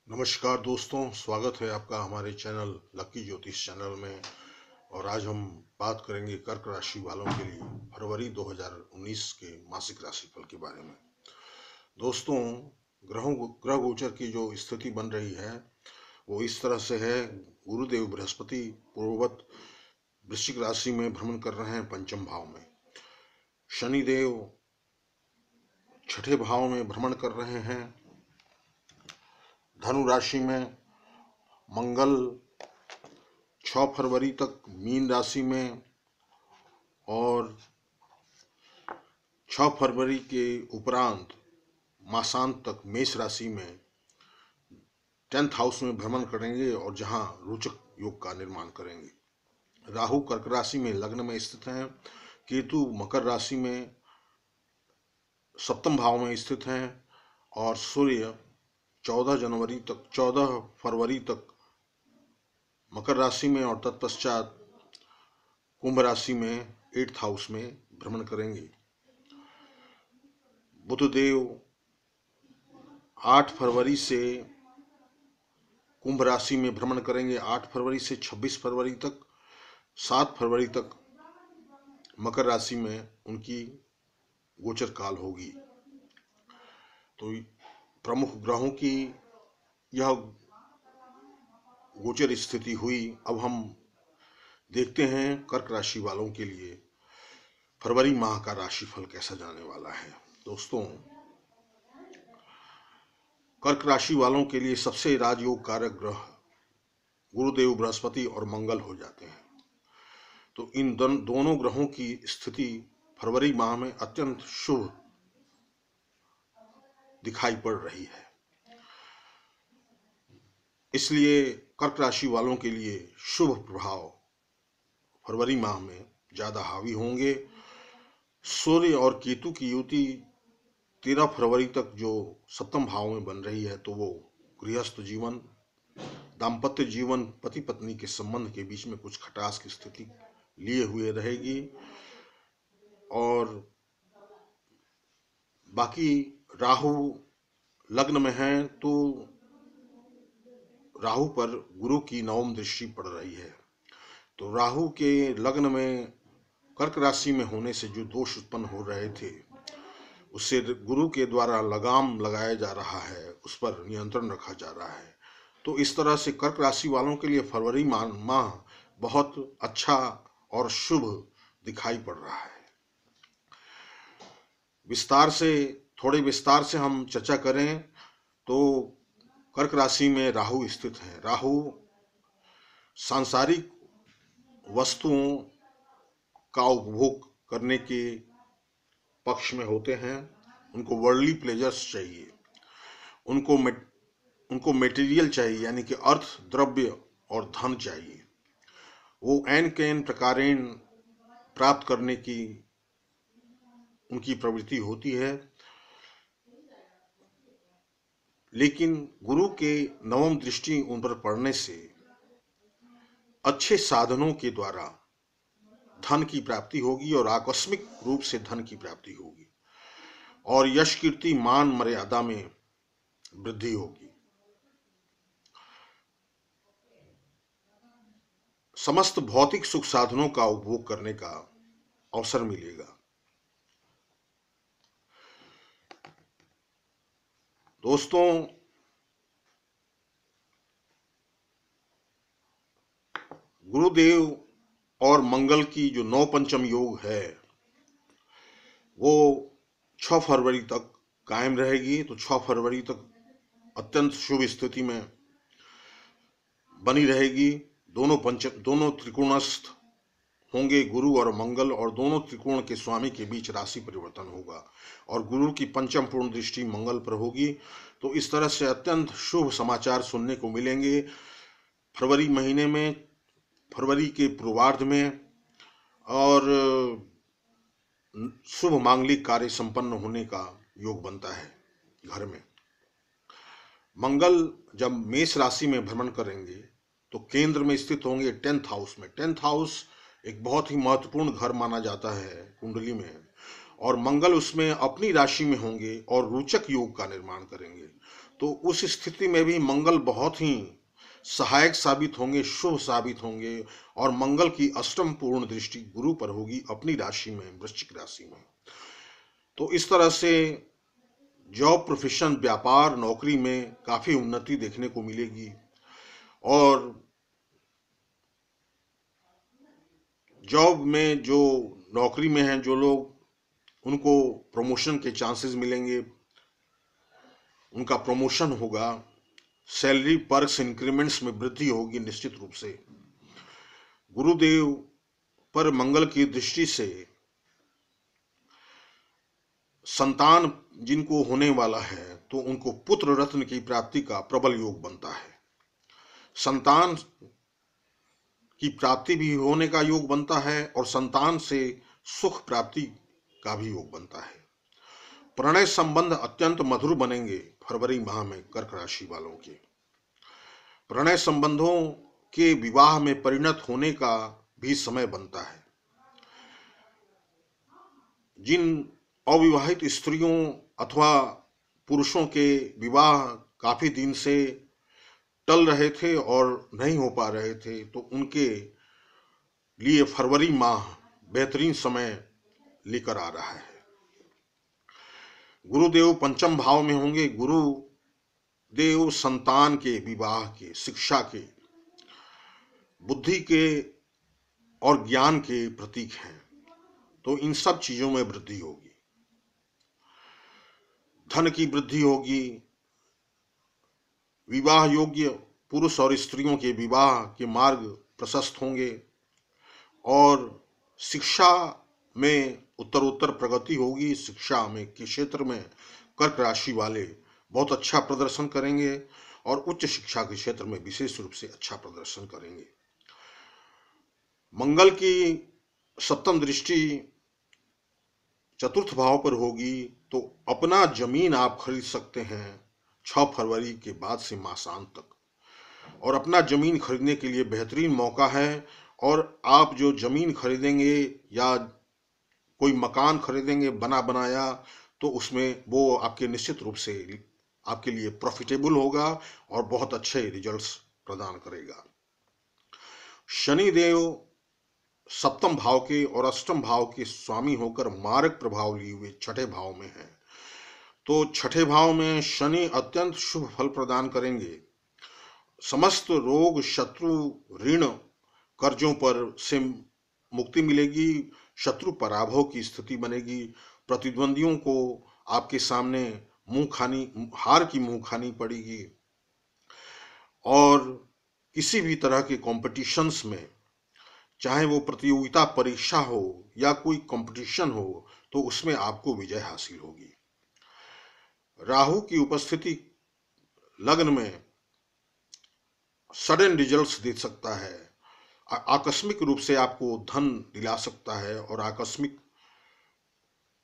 नमस्कार दोस्तों, स्वागत है आपका हमारे चैनल लकी ज्योतिष चैनल में। और आज हम बात करेंगे कर्क राशि वालों के लिए फरवरी 2019 के मासिक राशिफल के बारे में। दोस्तों, ग्रह गोचर की जो स्थिति बन रही है वो इस तरह से है। गुरुदेव बृहस्पति पूर्ववत वृश्चिक राशि में भ्रमण कर रहे हैं पंचम भाव में। शनिदेव छठे भाव में भ्रमण कर रहे हैं। धनु राशि में मंगल 6 फरवरी तक मीन राशि में और 6 फरवरी के उपरांत मासांत तक मेष राशि में 10th हाउस में भ्रमण करेंगे और जहां रोचक योग का निर्माण करेंगे। राहु कर्क राशि में लग्न में स्थित हैं। केतु मकर राशि में सप्तम भाव में स्थित हैं और सूर्य 14 फरवरी तक मकर राशि में और तत्पश्चात कुंभ राशि में 8th हाउस में भ्रमण करेंगे। बुधदेव 8 फरवरी से कुंभ राशि में भ्रमण करेंगे। 8 फरवरी से 26 फरवरी तक 7 फरवरी तक मकर राशि में उनकी गोचर काल होगी। तो प्रमुख ग्रहों की यह गोचर स्थिति हुई। अब हम देखते हैं कर्क राशि वालों के लिए फरवरी माह का राशिफल कैसा जाने वाला है। दोस्तों, कर्क राशि वालों के लिए सबसे राजयोग कारक ग्रह गुरुदेव बृहस्पति और मंगल हो जाते हैं। तो इन दोनों ग्रहों की स्थिति फरवरी माह में अत्यंत शुभ दिखाई पड़ रही है। इसलिए कर्क राशि वालों के लिए शुभ प्रभाव फरवरी माह में ज्यादा हावी होंगे। सूर्य और केतु की युति 13 फरवरी तक जो सप्तम भाव में बन रही है, तो वो गृहस्थ जीवन, दाम्पत्य जीवन, पति पत्नी के संबंध के बीच में कुछ खटास की स्थिति लिए हुए रहेगी। और बाकी राहु लग्न में है तो राहु पर गुरु की नवम दृष्टि पड़ रही है। तो राहु के लग्न में कर्क राशि में होने से जो दोष उत्पन्न हो रहे थे उससे गुरु के द्वारा लगाम लगाया जा रहा है, उस पर नियंत्रण रखा जा रहा है। तो इस तरह से कर्क राशि वालों के लिए फरवरी माह बहुत अच्छा और शुभ दिखाई पड़ रहा है। थोड़े विस्तार से हम चर्चा करें तो कर्क राशि में राहु स्थित है। राहु सांसारिक वस्तुओं का उपभोग करने के पक्ष में होते हैं। उनको वर्ल्डली प्लेजर्स चाहिए, उनको मटेरियल चाहिए, यानी कि अर्थ, द्रव्य और धन चाहिए। वो एन कैन प्रकारेण प्राप्त करने की उनकी प्रवृत्ति होती है। लेकिन गुरु के नवम दृष्टि उन पर पड़ने से अच्छे साधनों के द्वारा धन की प्राप्ति होगी और आकस्मिक रूप से धन की प्राप्ति होगी और यश, कीर्ति, मान, मर्यादा में वृद्धि होगी। समस्त भौतिक सुख साधनों का उपभोग करने का अवसर मिलेगा। दोस्तों, गुरुदेव और मंगल की जो 9 पंचम योग है वो 6 फरवरी तक कायम रहेगी। तो 6 फरवरी तक अत्यंत शुभ स्थिति में बनी रहेगी। दोनों त्रिकोणस्थ होंगे, गुरु और मंगल, और दोनों त्रिकोण के स्वामी के बीच राशि परिवर्तन होगा और गुरु की पंचम पूर्ण दृष्टि मंगल पर होगी। तो इस तरह से अत्यंत शुभ समाचार सुनने को मिलेंगे फरवरी महीने में, फरवरी के पूर्वार्ध में। और शुभ मांगलिक कार्य संपन्न होने का योग बनता है घर में। मंगल जब मेष राशि में भ्रमण करेंगे तो केंद्र में स्थित होंगे 10th हाउस में। 10th हाउस एक बहुत ही महत्वपूर्ण घर माना जाता है कुंडली में, और मंगल उसमें अपनी राशि में होंगे और रोचक योग का निर्माण करेंगे। तो उस स्थिति में भी मंगल बहुत ही सहायक साबित होंगे, शुभ साबित होंगे। और मंगल की अष्टम पूर्ण दृष्टि गुरु पर होगी अपनी राशि में, वृश्चिक राशि में। तो इस तरह से जॉब, प्रोफेशन, व्यापार, नौकरी में काफी उन्नति देखने को मिलेगी। और जॉब में जो नौकरी में हैं जो लोग, उनको प्रमोशन के चांसेस मिलेंगे, उनका प्रमोशन होगा, सैलरी, पर्क्स, इंक्रीमेंट्स में वृद्धि होगी निश्चित रूप से। गुरुदेव पर मंगल की दृष्टि से संतान जिनको होने वाला है तो उनको पुत्र रत्न की प्राप्ति का प्रबल योग बनता है। संतान की प्राप्ति भी होने का योग बनता है और संतान से सुख प्राप्ति का भी योग बनता है। प्रणय संबंध अत्यंत मधुर बनेंगे फरवरी माह में कर्क राशि वालों के। प्रणय संबंधों के विवाह में परिणत होने का भी समय बनता है। जिन अविवाहित स्त्रियों अथवा पुरुषों के विवाह काफी दिन से टल रहे थे और नहीं हो पा रहे थे, तो उनके लिए फरवरी माह बेहतरीन समय लेकर आ रहा है। गुरुदेव पंचम भाव में होंगे। गुरुदेव संतान के, विवाह के, शिक्षा के, बुद्धि के और ज्ञान के प्रतीक हैं। तो इन सब चीजों में वृद्धि होगी। धन की वृद्धि होगी। विवाह योग्य पुरुष और स्त्रियों के विवाह के मार्ग प्रशस्त होंगे और शिक्षा में उत्तरोत्तर प्रगति होगी। शिक्षा में के क्षेत्र में कर्क राशि वाले बहुत अच्छा प्रदर्शन करेंगे और उच्च शिक्षा के क्षेत्र में विशेष रूप से अच्छा प्रदर्शन करेंगे। मंगल की सप्तम दृष्टि चतुर्थ भाव पर होगी, तो अपना जमीन आप खरीद सकते हैं 6 फरवरी के बाद से मासांत तक। और अपना जमीन खरीदने के लिए बेहतरीन मौका है। और आप जो जमीन खरीदेंगे या कोई मकान खरीदेंगे बना बनाया, तो उसमें वो आपके निश्चित रूप से आपके लिए प्रॉफिटेबल होगा और बहुत अच्छे रिजल्ट्स प्रदान करेगा। शनिदेव सप्तम भाव के और अष्टम भाव के स्वामी होकर मारक प्रभाव लिए हुए छठे भाव में हैं। तो छठे भाव में शनि अत्यंत शुभ फल प्रदान करेंगे। समस्त रोग, शत्रु, ऋण, कर्जों पर से मुक्ति मिलेगी। शत्रु पराभव की स्थिति बनेगी। प्रतिद्वंदियों को आपके सामने हार की मुंह खानी पड़ेगी। और किसी भी तरह के कॉम्पिटिशन्स में, चाहे वो प्रतियोगिता परीक्षा हो या कोई कंपटीशन हो, तो उसमें आपको विजय हासिल होगी। राहु की उपस्थिति लग्न में सडन रिजल्ट्स दे सकता है। आकस्मिक रूप से आपको धन दिला सकता है और आकस्मिक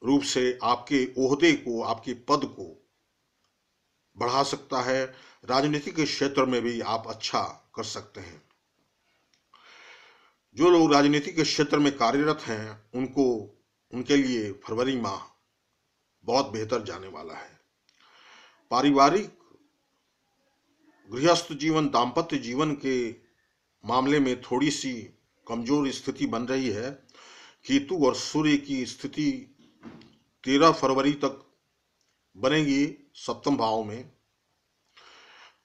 रूप से आपके ओहदे को, आपके पद को बढ़ा सकता है। राजनीति के क्षेत्र में भी आप अच्छा कर सकते हैं। जो लोग राजनीति के क्षेत्र में कार्यरत हैं उनके लिए फरवरी माह बहुत बेहतर जाने वाला है। पारिवारिक, गृहस्थ जीवन, दाम्पत्य जीवन के मामले में थोड़ी सी कमजोर स्थिति बन रही है। केतु और सूर्य की स्थिति 13 फरवरी तक बनेगी सप्तम भाव में,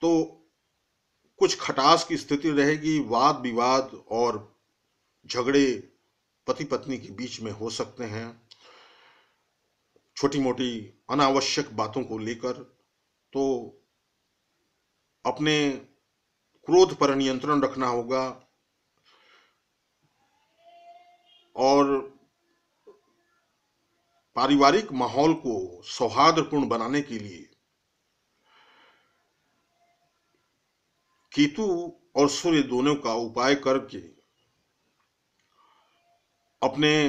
तो कुछ खटास की स्थिति रहेगी। वाद विवाद और झगड़े पति पत्नी के बीच में हो सकते हैं, छोटी मोटी अनावश्यक बातों को लेकर। तो अपने क्रोध पर नियंत्रण रखना होगा और पारिवारिक माहौल को सौहार्दपूर्ण बनाने के लिए केतु और सूर्य दोनों का उपाय करके अपने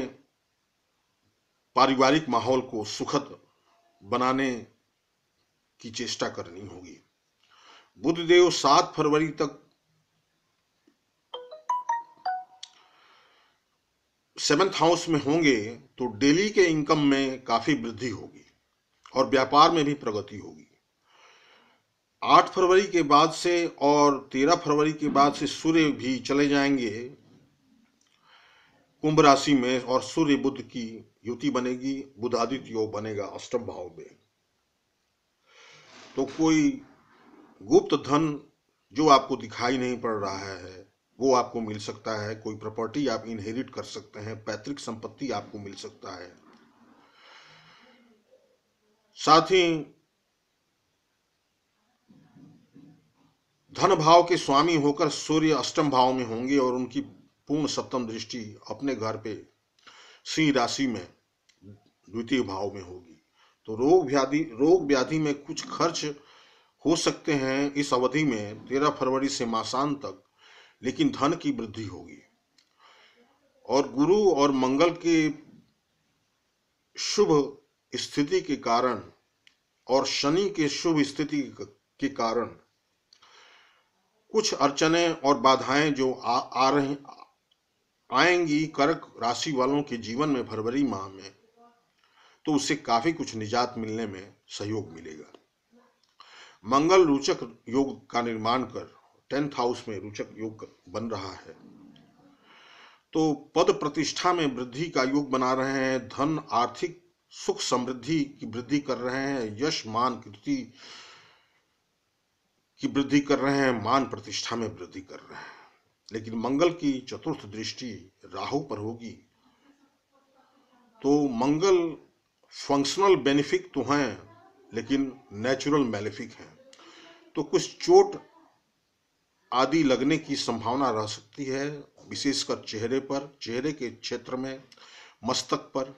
पारिवारिक माहौल को सुखद बनाने की चेष्टा करनी होगी। बुधदेव 7 फरवरी तक 7th हाउस में होंगे, तो डेली के इनकम में काफी वृद्धि होगी और व्यापार में भी प्रगति होगी। 8 फरवरी के बाद से और 13 फरवरी के बाद से सूर्य भी चले जाएंगे कुंभ राशि में, और सूर्य बुध की युति बनेगी, बुधादित्य योग बनेगा अष्टम भाव में। तो कोई गुप्त धन जो आपको दिखाई नहीं पड़ रहा है वो आपको मिल सकता है। कोई प्रॉपर्टी आप इनहेरिट कर सकते हैं, पैतृक संपत्ति आपको मिल सकता है। साथ ही धन भाव के स्वामी होकर सूर्य अष्टम भाव में होंगे और उनकी पूर्ण सप्तम दृष्टि अपने घर पे सिंह राशि में द्वितीय भाव में होगी। तो रोग व्याधि में कुछ खर्च हो सकते हैं इस अवधि में 13 फरवरी से मासांत तक, लेकिन धन की वृद्धि होगी। और गुरु और मंगल के शुभ स्थिति के कारण और शनि के शुभ स्थिति के कारण कुछ अड़चने और बाधाएं जो आएंगी कर्क राशि वालों के जीवन में फरवरी माह में, तो उससे काफी कुछ निजात मिलने में सहयोग मिलेगा। मंगल रोचक योग का निर्माण कर 10th हाउस में रोचक योग बन रहा है, तो पद प्रतिष्ठा में वृद्धि का योग बना रहे हैं। धन आर्थिक सुख समृद्धि की वृद्धि कर रहे हैं, यश मान कीर्ति की वृद्धि कर रहे हैं, मान प्रतिष्ठा में वृद्धि कर रहे हैं। लेकिन मंगल की चतुर्थ दृष्टि राहु पर होगी, तो मंगल फंक्शनल बेनिफिक तो हैं लेकिन नेचुरल मैलेफिक हैं। तो कुछ चोट आदि लगने की संभावना रह सकती है, विशेषकर चेहरे पर, चेहरे के क्षेत्र में, मस्तक पर,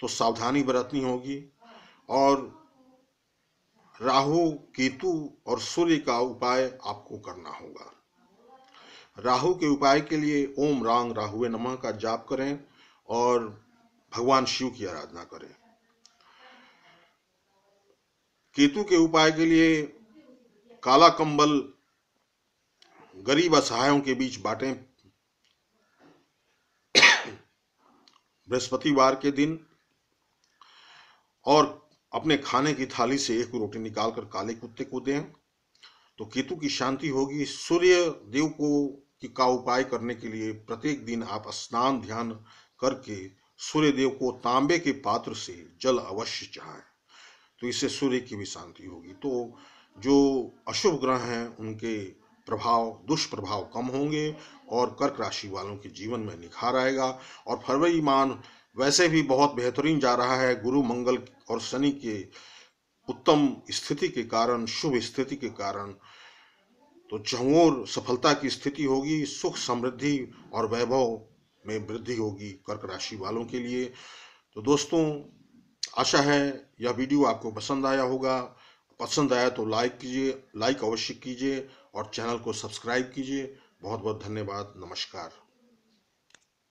तो सावधानी बरतनी होगी। और राहु केतु और सूर्य का उपाय आपको करना होगा। राहु के उपाय के लिए ओम रांग राहुवे नमः का जाप करें और भगवान शिव की आराधना करें। केतु के उपाय के लिए काला कंबल गरीब असहायों के बीच बांटें बृहस्पतिवार के दिन, और अपने खाने की थाली से एक रोटी निकालकर काले कुत्ते को दें, तो केतु की शांति होगी। सूर्य देव का उपाय करने के लिए प्रत्येक दिन आप स्नान ध्यान करके सूर्य देव को तांबे के पात्र से जल अवश्य चढ़ाएं, तो इससे सूर्य की भी शांति होगी। तो जो अशुभ ग्रह हैं उनके प्रभाव, दुष्प्रभाव कम होंगे और कर्क राशि वालों के जीवन में निखार आएगा। और फरवरी माह वैसे भी बहुत बेहतरीन जा रहा है, गुरु मंगल और शनि के उत्तम स्थिति के कारण, शुभ स्थिति के कारण, तो चहुओर सफलता की स्थिति होगी, सुख समृद्धि और वैभव में वृद्धि होगी कर्क राशि वालों के लिए। तो दोस्तों, आशा है यह वीडियो आपको पसंद आया होगा। पसंद आया तो लाइक कीजिए, लाइक अवश्य कीजिए और चैनल को सब्सक्राइब कीजिए। बहुत बहुत धन्यवाद। नमस्कार।